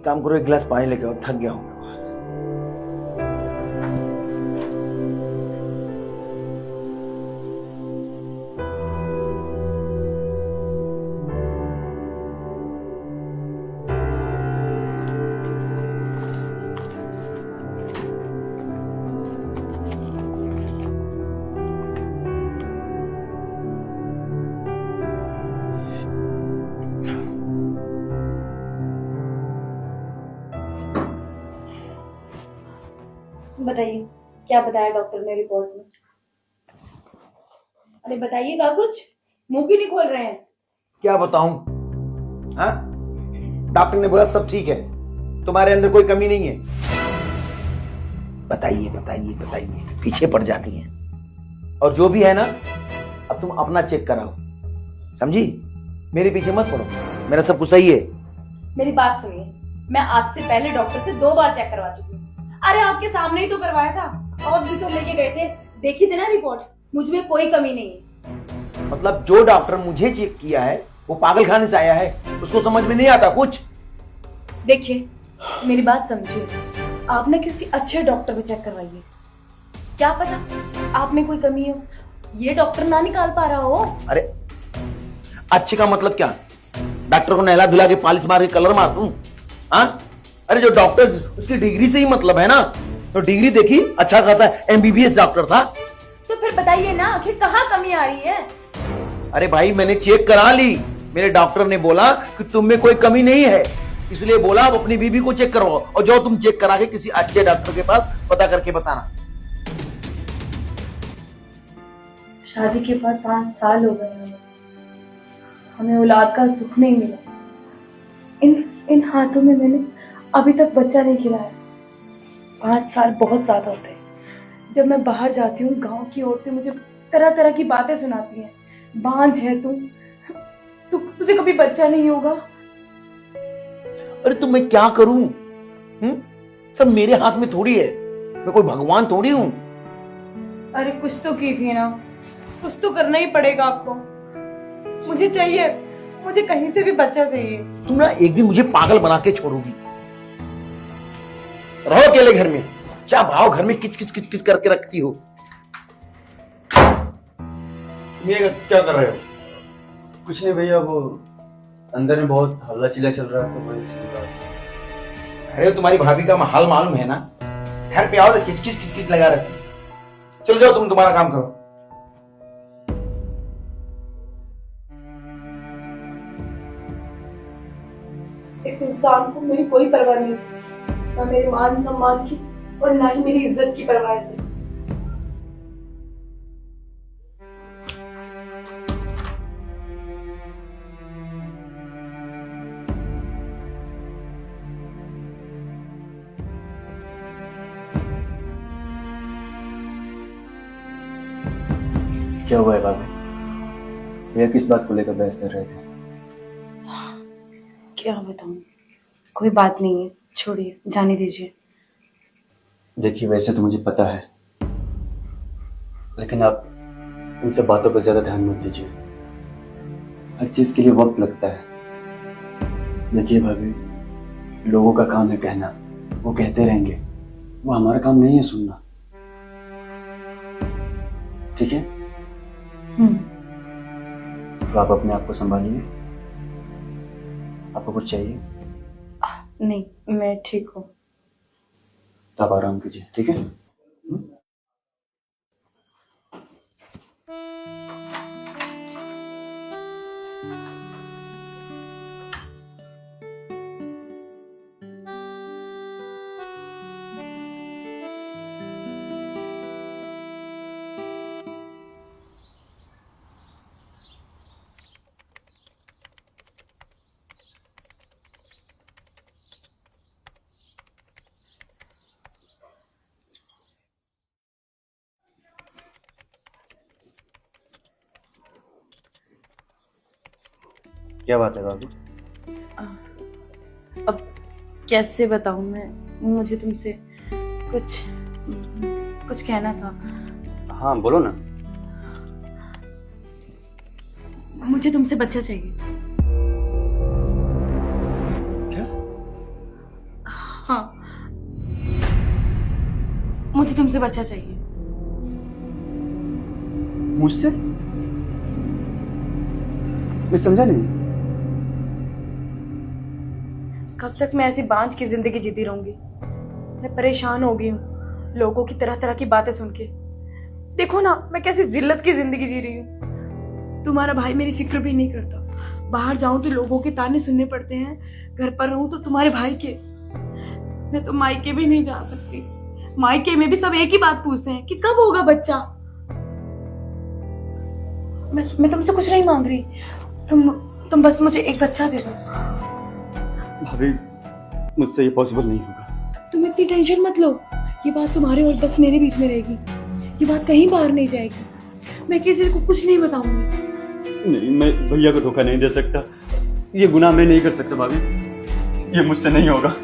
एक काम करो, एक गिलास पानी लेके आओ, थक गया हूं। बताइए क्या बताया डॉक्टर ने रिपोर्ट में? अरे बताइएगा कुछ, मुंह क्यों नहीं खोल रहे हैं? क्या बताऊं? हाँ, डॉक्टर ने बोला सब ठीक है, तुम्हारे अंदर कोई कमी नहीं है। बताइए बताइए बताइए, पीछे पड़ जाती हैं। और जो भी है ना, अब तुम अपना चेक कराओ, समझी? मेरे पीछे मत पड़ो, मेरा सब कुछ सही है। मेरी बात सुनिए, मैं आपसे पहले डॉक्टर से 2 बार चेक करवा चुकी हूँ। अरे आपके सामने ही तो करवाया था, और भी तो लेके गए थे, देखी थी ना रिपोर्ट, मुझ में कोई कमी नहीं है। मतलब जो डॉक्टर मुझे चेक किया है वो पागल खाने से आया है, उसको समझ में नहीं आता कुछ। देखिए मेरी बात समझिए, आप ना किसी अच्छे डॉक्टर को चेक करवाइए, क्या पता आप में कोई कमी हो, ये डॉक्टर ना निकाल पा रहा हो। अरे अच्छे का मतलब क्या? डॉक्टर को नहला धुला के पॉलिश मार के कलर मार दूं? हाँ? अरे जो डॉक्टर, उसकी डिग्री से ही मतलब है ना, तो डिग्री देखी, अच्छा खासा एमबीबीएस डॉक्टर था। तो फिर बताइए ना कि कहाँ कमी आ रही है? अरे भाई मैंने चेक करा ली, मेरे डॉक्टर ने बोला कि तुम में कोई कमी नहीं है, इसलिए बोला अब अपनी बीबी को चेक करवाओ, और जो तुम चेक करा के किसी अच्छे डॉक्टर के पास पता करके बताना। शादी के बाद 5 साल हो गए हमें औलाद का सुख नहीं मिला। इन हाथों में मैंने अभी तक बच्चा नहीं खिलाया। 5 साल बहुत ज्यादा होते हैं। जब मैं बाहर जाती हूँ, गांव की औरतें मुझे तरह तरह की बातें सुनाती हैं। बांझ है तुझे कभी बच्चा नहीं होगा। अरे तो मैं क्या करूं? सब मेरे हाथ में थोड़ी है, मैं कोई भगवान थोड़ी हूं। अरे कुछ तो कीजिए ना, कुछ तो करना ही पड़ेगा आपको। मुझे चाहिए, मुझे कहीं से भी बच्चा चाहिए। तुम ना एक दिन मुझे पागल बना के छोड़ोगी। रहो अकेले घर में, क्या भाव घर में किच किच किच किच करके रखती हो। ये क्या कर रहे हो? कुछ नहीं भैया, वो अंदर में बहुत हल्ला चिल्ला चल रहा है तो वही सुन रहा था। अरे तुम्हारी भाभी का हाल मालूम है ना, घर पे आओ तो किच किच किच किच लगा रहती है। चलो जाओ, तुम तुम्हारा काम करो। इस इंसान को मेरी कोई परवाह नहीं, ना मेरे मान सम्मान की और ना ही मेरी इज्जत की परवाह से। क्या हुआ है भाभी? भैया किस बात को लेकर बहस कर रहे थे? क्या बताऊं, कोई बात नहीं है, छोड़िए, जाने दीजिए। देखिए वैसे तो मुझे पता है, लेकिन आप इन सब बातों पर ज्यादा ध्यान मत दीजिए। हर चीज के लिए वक्त लगता है। देखिए भाभी, लोगों का काम है कहना, वो कहते रहेंगे, वो हमारा काम नहीं है सुनना, ठीक है? तो आप अपने आप को संभालिए। आपको कुछ चाहिए नहीं, मैं ठीक हूँ। तो आप आराम कीजिए, ठीक है? क्या बात है बाबू? अब कैसे बताऊं मैं, मुझे तुमसे कुछ कुछ कहना था। हाँ बोलो ना। मुझे तुमसे बच्चा चाहिए। क्या? मुझे तुमसे बच्चा चाहिए। मुझसे? मैं समझा नहीं। कब तक मैं ऐसी बांझ की जिंदगी जीती रहूंगी? मैं परेशान हो गई हूँ लोगों की तरह तरह की बातें सुन के। देखो ना मैं कैसी जिल्लत की जिंदगी जी रही हूँ। तुम्हारा भाई मेरी फिक्र भी नहीं करता। बाहर जाऊं तो लोगों के ताने सुनने पड़ते हैं, घर पर रहूं तो तुम्हारे भाई के। मैं तो मायके भी नहीं जा सकती। मायके में भी सब एक ही बात पूछते हैं कि कब होगा बच्चा। मैं तुमसे कुछ नहीं मांग रही। तुम बस मुझे एक बच्चा दे दो। भाभी, मुझसे ये पॉसिबल नहीं होगा। तुम इतनी टेंशन मत लो। ये बात तुम्हारे और बस मेरे बीच में रहेगी। ये बात कहीं बाहर नहीं जाएगी। मैं किसी को कुछ नहीं बताऊंगी। नहीं, मैं भैया को धोखा नहीं दे सकता। ये गुनाह मैं नहीं कर सकता भाभी। ये मुझसे नहीं होगा।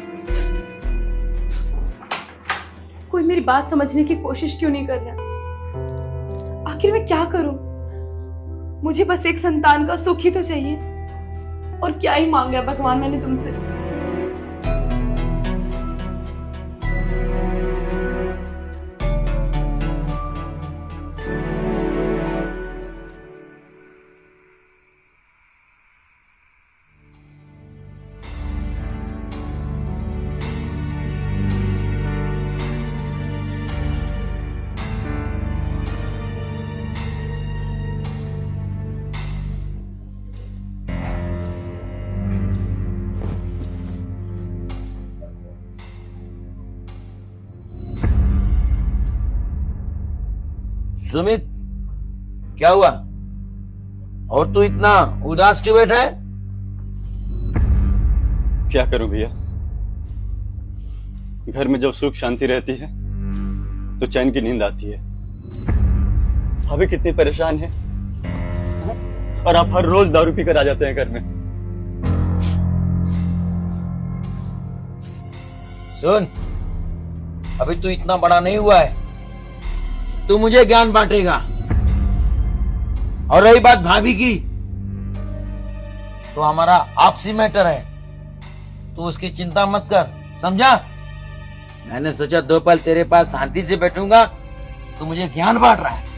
कोई मेरी बात समझने की कोशिश क्यों नहीं कर रहा? आखिर मैं क्या करूं? मुझे बस एक संतान का सुख ही तो चाहिए। और क्या ही मांगा भगवान मैंने तुमसे। सुमित, क्या हुआ? और तू इतना उदास क्यों बैठा है? क्या करूं भैया, घर में जब सुख शांति रहती है तो चैन की नींद आती है। भाभी कितनी परेशान है और आप हर रोज दारू पीकर आ जाते हैं घर में। सुन, अभी तू इतना बड़ा नहीं हुआ है। तू मुझे ज्ञान बांटेगा। और रही बात भाभी की, तो हमारा आपसी मैटर है। तू उसकी चिंता मत कर, समझा? मैंने सोचा 2 पल तेरे पास शांति से बैठूंगा। तू मुझे ज्ञान बांट रहा है?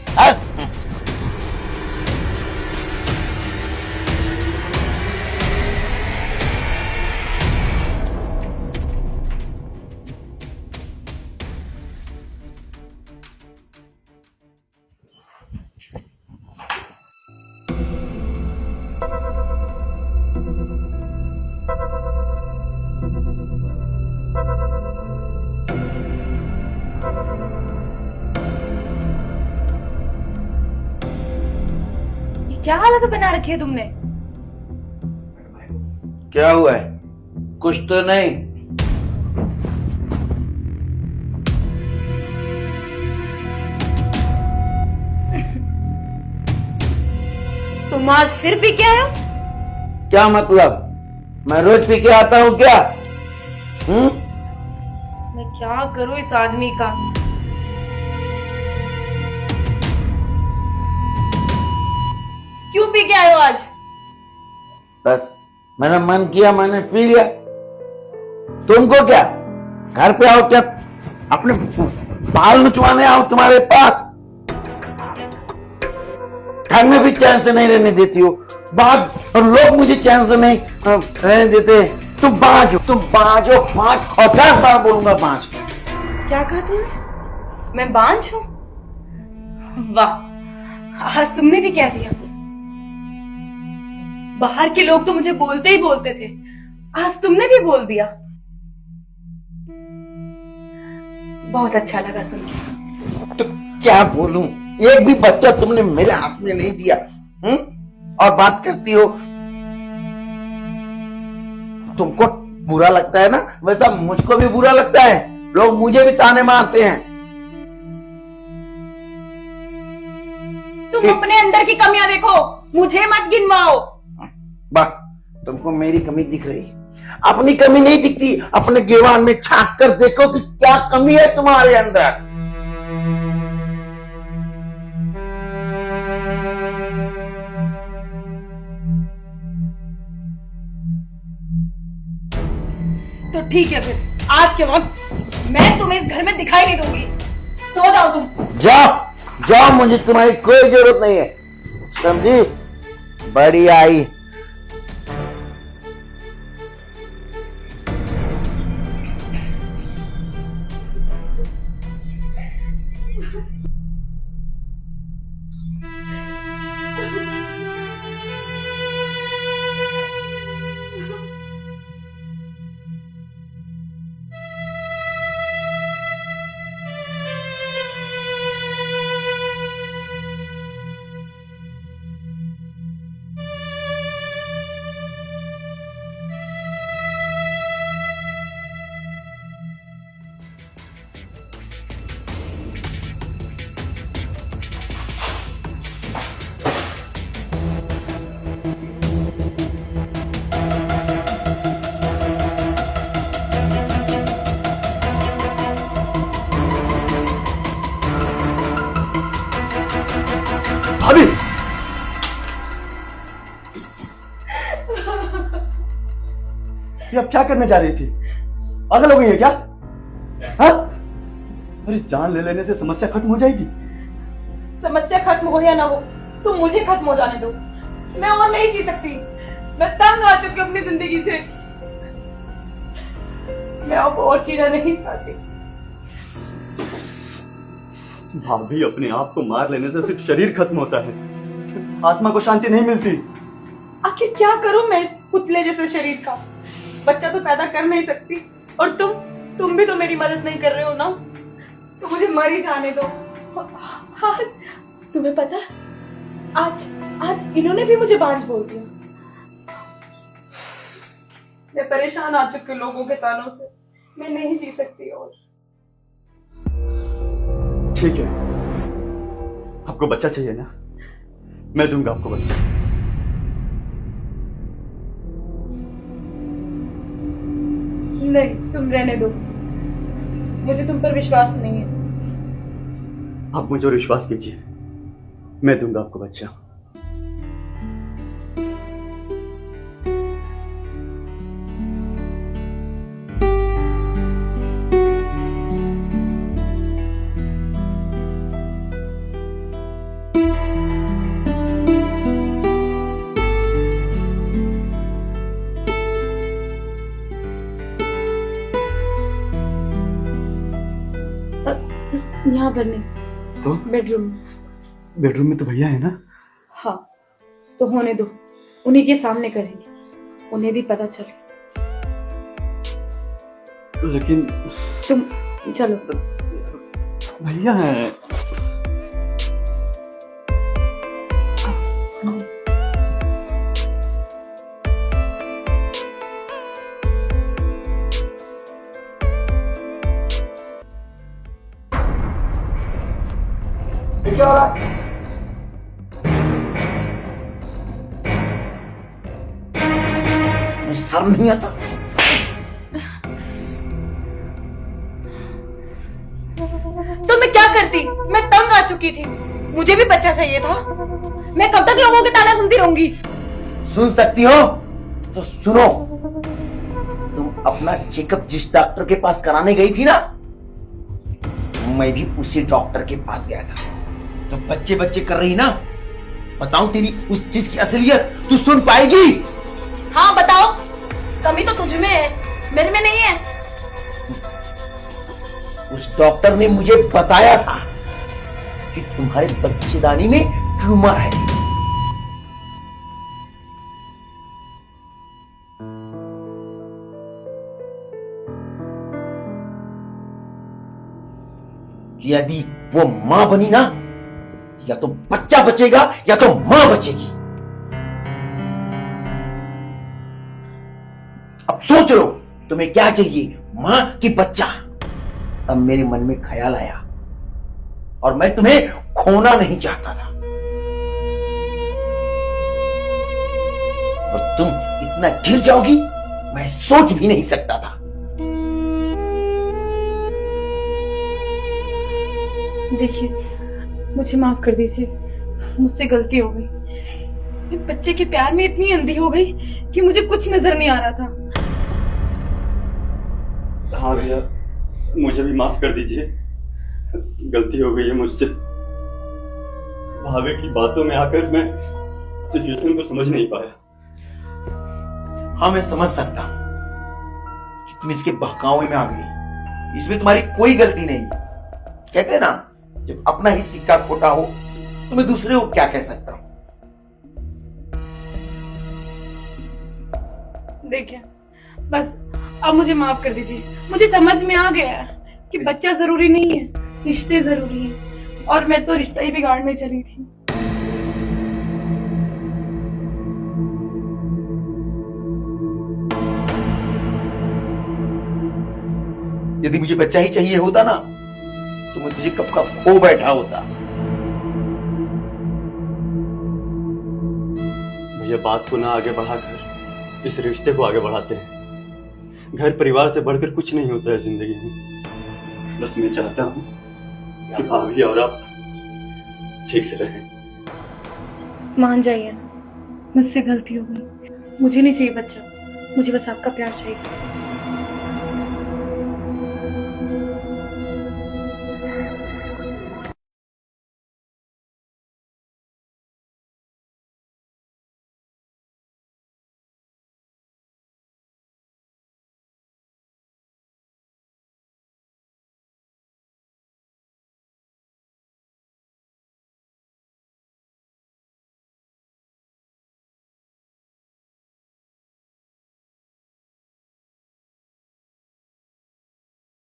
क्या हालत बना रखी है तुमने? क्या हुआ है? कुछ तो नहीं? तुम आज फिर पी के आए हो? क्या मतलब? मैं रोज पी के आता हूँ क्या? मैं क्या करूं इस आदमी का? क्यों पी के आए हो आज? बस मेरा मन किया, मैंने पी लिया। तुमको क्या? घर पे आओ क्या? अपने बाल नुचवाने आओ तुम्हारे पास? घर में भी चैन से नहीं रहने देती हो। बाहर और लोग मुझे चैन से नहीं रहने देते। तुम बांझ हो, तुम बांझ हो, बांझ। और 10 बार बोलूंगा बांझ। क्या कहा तुमने? मैं बांझ हूं? वाह, आज तुमने भी कह दिया। बाहर के लोग तो मुझे बोलते ही बोलते थे, आज तुमने भी बोल दिया। बहुत अच्छा लगा सुन के। तो क्या बोलूं? एक भी बच्चा तुमने मेरे हाथ में नहीं दिया। और बात करती हो। तुमको बुरा लगता है ना, वैसा मुझको भी बुरा लगता है। लोग मुझे भी ताने मारते हैं। तुम अपने अंदर की कमियां देखो, मुझे मत गिनवाओ। वाह, तुमको मेरी कमी दिख रही है। अपनी कमी नहीं दिखती। अपने गिरवान में झांक कर देखो कि क्या कमी है तुम्हारे अंदर। तो ठीक है, फिर आज के वक्त मैं तुम्हें इस घर में दिखाई नहीं दूंगी। सो जाओ तुम। जाओ जाओ, मुझे तुम्हारी कोई जरूरत नहीं है, समझी? बड़ी आई। भाभी, ये अब क्या करने जा रही थी? पागल हो गई है क्या? हाँ? अरे जान ले लेने से समस्या खत्म हो जाएगी। समस्या खत्म हो या ना हो, तुम मुझे खत्म हो जाने दो। मैं और नहीं जी सकती। मैं तंग आ चुकी हूँ अपनी जिंदगी से। मैं अब और जीना नहीं चाहती। भाभी, अपने आप को मार लेने से सिर्फ शरीर खत्म होता है, आत्मा को शांति नहीं मिलती। आखिर क्या करूं मैं इस पुतले जैसे शरीर का? बच्चा तो पैदा कर नहीं सकती, और तुम भी तो मेरी मदद नहीं कर रहे हो ना। तो मुझे मर ही जाने दो। हाँ, तुम्हें पता है, आज इन्होंने भी मुझे बांझ बोल दिया। मैं परेशान आ चुकी हूँ लोगों के तानों से। मैं नहीं जी सकती और। ठीक है, आपको बच्चा चाहिए ना? मैं दूंगा आपको बच्चा। नहीं, तुम रहने दो। मुझे तुम पर विश्वास नहीं है। आप मुझे विश्वास कीजिए, मैं दूंगा आपको बच्चा। यहाँ पर नहीं, तो बेडरूम। बेडरूम में तो भैया है ना? हाँ, तो होने दो, उन्हीं के सामने करेंगे, उन्हें भी पता चले। लेकिन तुम चलो। भैया है। क्या हो रहा है? शर्म नहीं आता? तो मैं क्या करती? मैं तंग आ चुकी थी। मुझे भी बच्चा चाहिए था। मैं कब तक लोगों के ताना सुनती रहूंगी? सुन सकती हो तो सुनो। तुम अपना चेकअप जिस डॉक्टर के पास कराने गई थी ना, मैं भी उसी डॉक्टर के पास गया था। तो बच्चे बच्चे कर रही ना, बताऊं तेरी उस चीज की असलियत तू सुन पाएगी? हाँ बताओ। कमी तो तुझ में है, मेरे में नहीं है। उस डॉक्टर ने मुझे बताया था कि तुम्हारे बच्चेदानी में ट्यूमर है। यदि वो मां बनी ना, या तो बच्चा बचेगा या तो मां बचेगी। अब सोच लो तुम्हें क्या चाहिए, मां कि बच्चा? अब मेरे मन में ख्याल आया और मैं तुम्हें खोना नहीं चाहता था, और तुम इतना गिर जाओगी मैं सोच भी नहीं सकता था। देखिए, मुझे माफ कर दीजिए, मुझसे गलती हो गई। मैं बच्चे के प्यार में इतनी अंधी हो गई कि मुझे कुछ नजर नहीं आ रहा था। हाँ भैया, मुझे भी माफ कर दीजिए। गलती हो गई है मुझसे। भाभी की बातों में आकर मैं सिचुएशन को समझ नहीं पाया। हाँ, मैं समझ सकता हूं कि तुम इसके बहकावे में आ गई। इसमें तुम्हारी कोई गलती नहीं। कहते हैं ना, जब अपना ही सिक्का खोटा हो तो मैं दूसरे को क्या कह सकता हूं। देखिए, बस अब मुझे माफ कर दीजिए। मुझे समझ में आ गया है कि बच्चा जरूरी नहीं है, रिश्ते जरूरी हैं, और मैं तो रिश्ता ही बिगाड़ने चली थी। यदि मुझे बच्चा ही चाहिए होता ना, तो मैं तुझे कब का खो बैठा होता। भैया, बात को ना आगे बढ़ाकर इस रिश्ते को आगे बढ़ाते हैं। घर परिवार से बढ़कर कुछ नहीं होता है जिंदगी में। बस मैं चाहता हूँ कि भाभी और आप ठीक से रहें। मान जाइए ना, मुझसे गलती हो गई। मुझे नहीं चाहिए बच्चा, मुझे बस आपका प्यार चाहिए।